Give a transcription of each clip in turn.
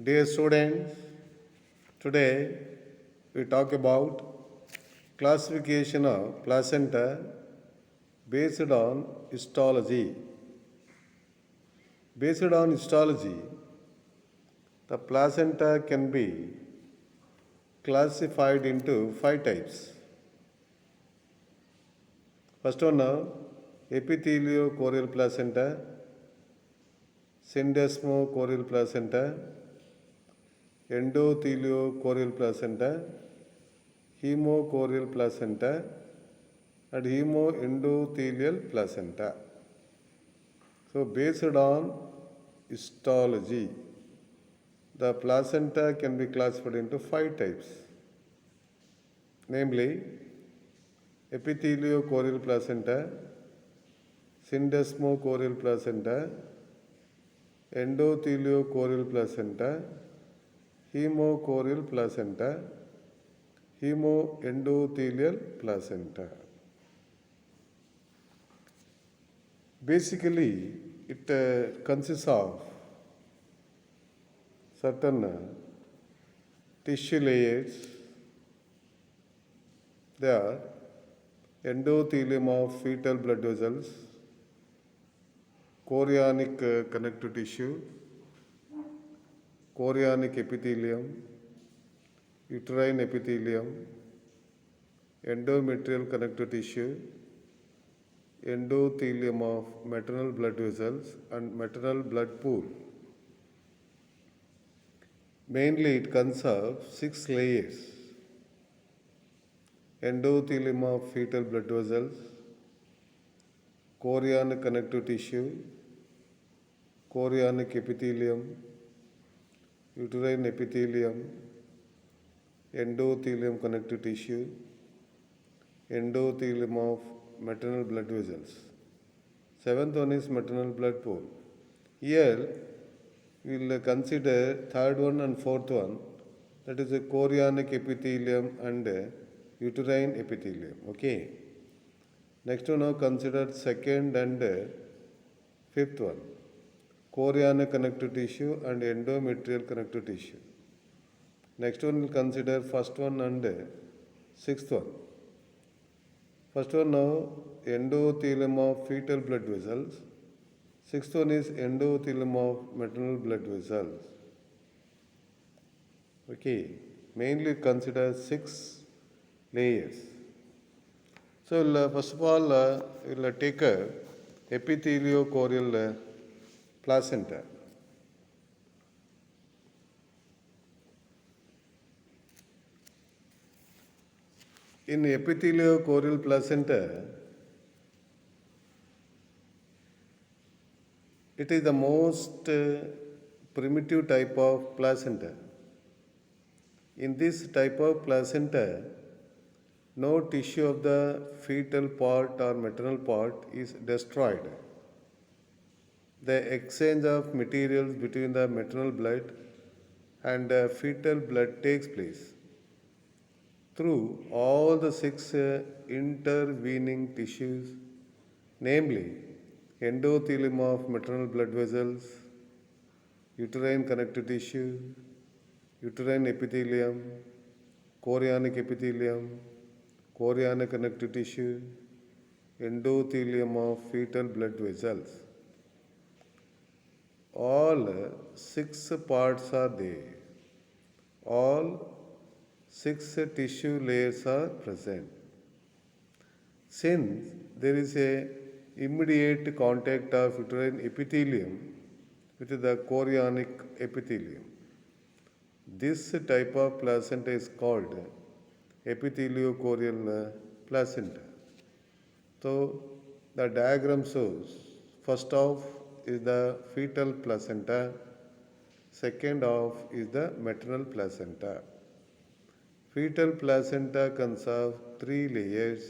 Dear students, today we talk about classification of placenta based on histology. Based on histology, the placenta can be classified into five types. First one now, epitheliochorial placenta, syndesmochorial placenta, endothelial placenta, hemochorial placenta, and hemoendothelial placenta. So, based on histology, the placenta can be classified into five types, namely epitheliochorial placenta, syndesmochorial placenta, endothelial placenta, hemochorial placenta, hemoendothelial placenta. Basically, it consists of certain tissue layers. They are endothelium of fetal blood vessels, chorionic connective tissue, chorionic epithelium, uterine epithelium, endometrial connective tissue, endothelium of maternal blood vessels, and maternal blood pool. Mainly, it consists of 6 layers: endothelium of fetal blood vessels, chorionic connective tissue, chorionic epithelium, uterine epithelium, endothelium connective tissue, endothelium of maternal blood vessels. Seventh one is maternal blood pool. Here we will consider third one and fourth one, that is a chorionic epithelium and uterine epithelium. Okay. Next one now consider second and fifth one, chorionic connective tissue and endometrial connective tissue. Next one will consider first one and sixth one. First one now, endothelium of fetal blood vessels. Sixth one is endothelium of maternal blood vessels. Okay, mainly consider 6 layers. So, first of all, we'll take a epitheliochorial placenta. In epitheliochorial placenta, it is the most primitive type of placenta. In this type of placenta, no tissue of the fetal part or maternal part is destroyed. The exchange of materials between the maternal blood and fetal blood takes place through all the 6 intervening tissues, namely endothelium of maternal blood vessels, uterine connective tissue, uterine epithelium, chorionic epithelium, chorionic connective tissue, endothelium of fetal blood vessels. All 6 parts are there. All 6 tissue layers are present. Since there is a immediate contact of uterine epithelium with the chorionic epithelium, this type of placenta is called epitheliochorial placenta. So, the diagram shows first half is the fetal placenta, second half is the maternal placenta. Fetal placenta consists of 3 layers.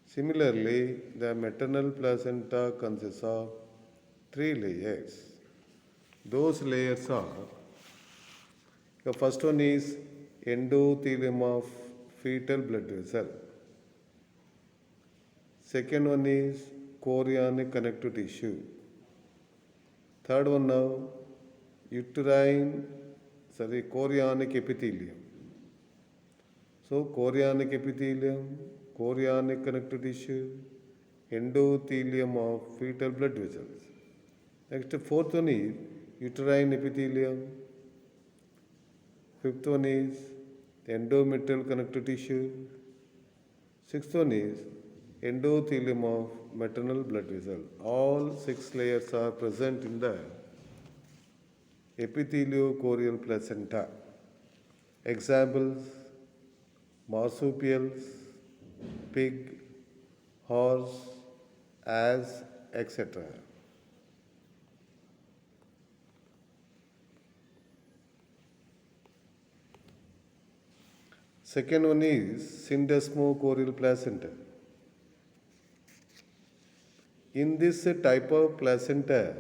Similarly, the maternal placenta consists of 3 layers. Those layers are, the first one is endothelium of fetal blood vessel. Second one is chorionic connective tissue. Third one now, chorionic epithelium. So, chorionic epithelium, chorionic connective tissue, endothelium of fetal blood vessels. Next, fourth one is uterine epithelium. Fifth one is endometrial connective tissue. Sixth one is endothelium of maternal blood vessel. All six layers are present in the epitheliochorial placenta. Examples: marsupials, pig, horse, ass, etc. Second one is syndesmochorial placenta. In this type of placenta,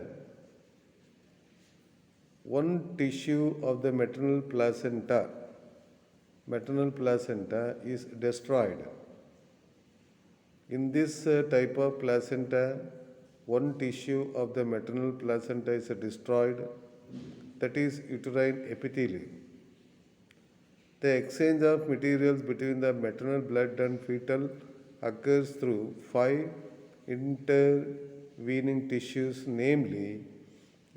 one tissue of the maternal placenta is destroyed. In this type of placenta, one tissue of the maternal placenta is destroyed, that is uterine epithelium. The exchange of materials between the maternal blood and fetal occurs through 5 intervening tissues, namely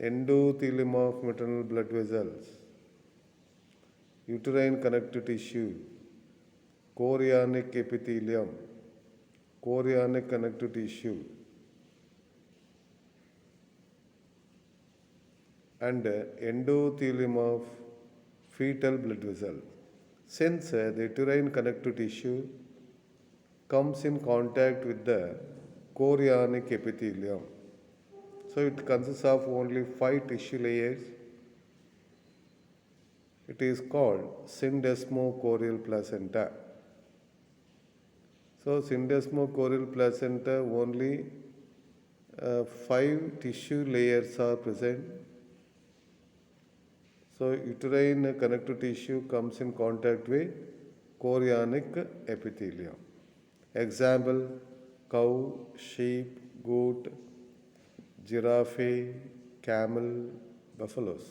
endothelium of maternal blood vessels, uterine connective tissue, chorionic epithelium, chorionic connective tissue, and endothelium of fetal blood vessels. Since the uterine connective tissue comes in contact with the chorionic epithelium, so it consists of only 5 tissue layers. It is called syndesmochorial placenta. So syndesmochorial placenta only 5 tissue layers are present. So uterine connective tissue comes in contact with chorionic epithelium. Example: cow, sheep, goat, giraffe, camel, buffaloes.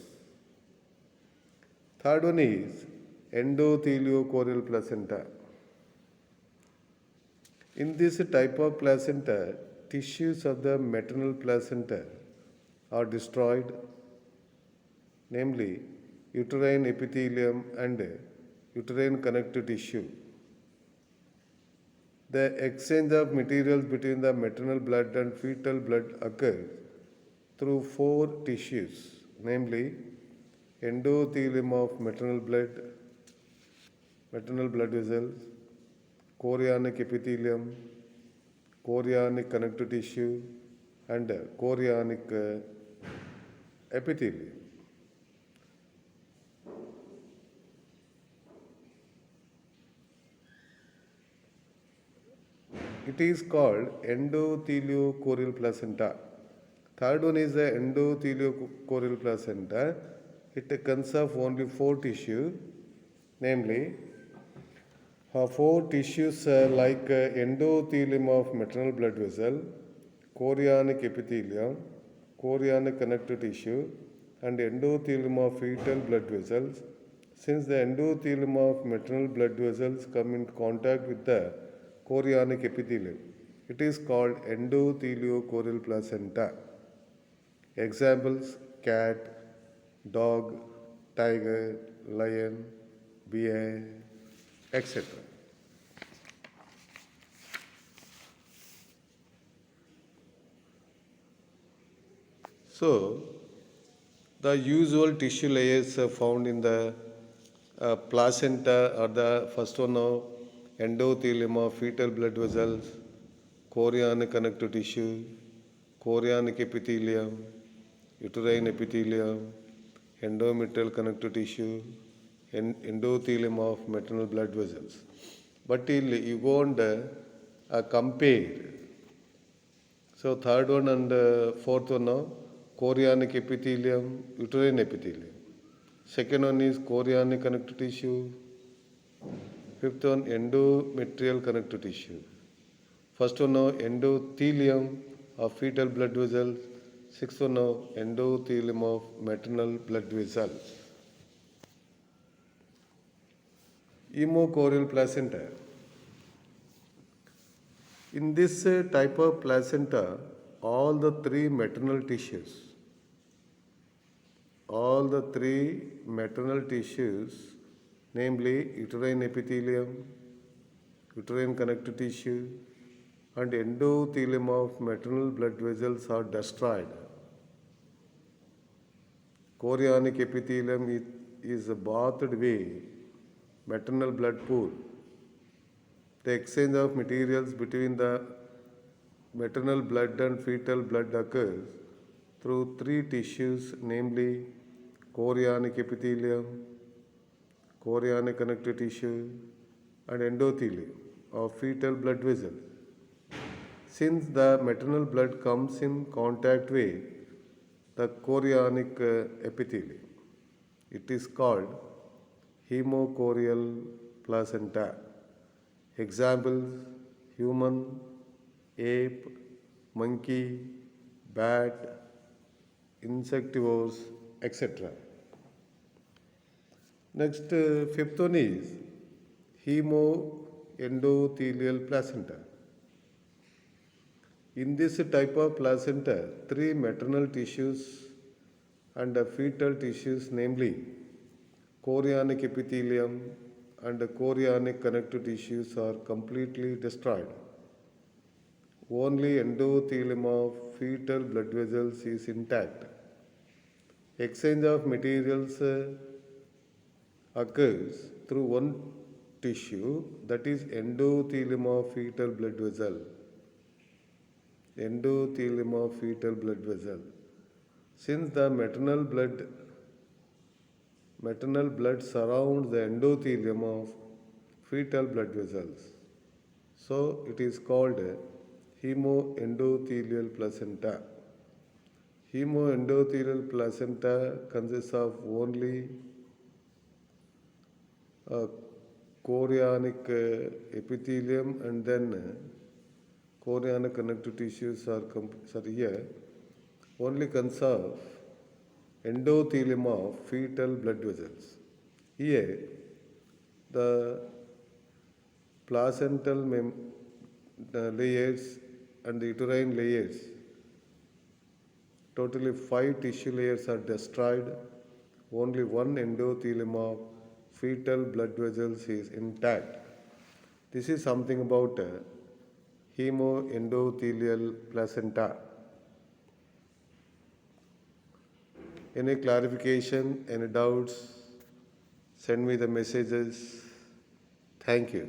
Third one is endotheliochorial placenta. In this type of placenta, tissues of the maternal placenta are destroyed, namely uterine epithelium and uterine connective tissue. The exchange of materials between the maternal blood and fetal blood occurs through 4 tissues, namely endothelium of maternal blood vessels, chorionic epithelium, chorionic connective tissue, and chorionic epithelium. It is called endotheliochorial placenta. Third one is the endotheliochorial placenta. It consists of only 4 tissues, namely 4 tissues like endothelium of maternal blood vessel, chorionic epithelium, chorionic connective tissue, and endothelium of fetal blood vessels. Since the endothelium of maternal blood vessels come in contact with the chorionic epithelium, it is called endotheliochorial placenta. Examples: cat, dog, tiger, lion, bear, etc. So, the usual tissue layers found in the placenta are the first one of endothelium of fetal blood vessels, chorionic connective tissue, chorionic epithelium, uterine epithelium, endometrial connective tissue, endothelium of maternal blood vessels. But you go and compare. So third one and fourth one now, chorionic epithelium, uterine epithelium. Second one is chorionic connective tissue. Fifth one, endometrial connective tissue. First one now, endothelium of fetal blood vessels. Sixth one now, endothelium of maternal blood vessels. Hemochorial placenta. In this type of placenta, all the three maternal tissues, namely uterine epithelium, uterine connective tissue, and endothelium of maternal blood vessels are destroyed. Chorionic epithelium is a bathed way maternal blood pool. The exchange of materials between the maternal blood and fetal blood occurs through three tissues, namely chorionic epithelium, chorionic connective tissue, and endothelium of fetal blood vessels. Since the maternal blood comes in contact with the chorionic epithelium, it is called hemochorial placenta. Examples: human, ape, monkey, bat, insectivores, etc. Next, fifth one is hemoendothelial placenta. In this type of placenta, three maternal tissues and fetal tissues, namely chorionic epithelium and chorionic connective tissues, are completely destroyed. Only endothelium of fetal blood vessels is intact. Exchange of materials occurs through one tissue, that is endothelium of fetal blood vessel. Endothelium of fetal blood vessel. Since the maternal blood surrounds the endothelium of fetal blood vessels, so it is called hemoendothelial placenta. Hemoendothelial placenta consists of only chorionic epithelium, and then chorionic connective tissues are here. Only consists of endothelium of fetal blood vessels. Here, the placental layers and the uterine layers, totally 5 tissue layers, are destroyed. Only one endothelium of fetal blood vessels is intact. This is something about hemoendothelial placenta. Any clarification, any doubts, send me the messages. Thank you.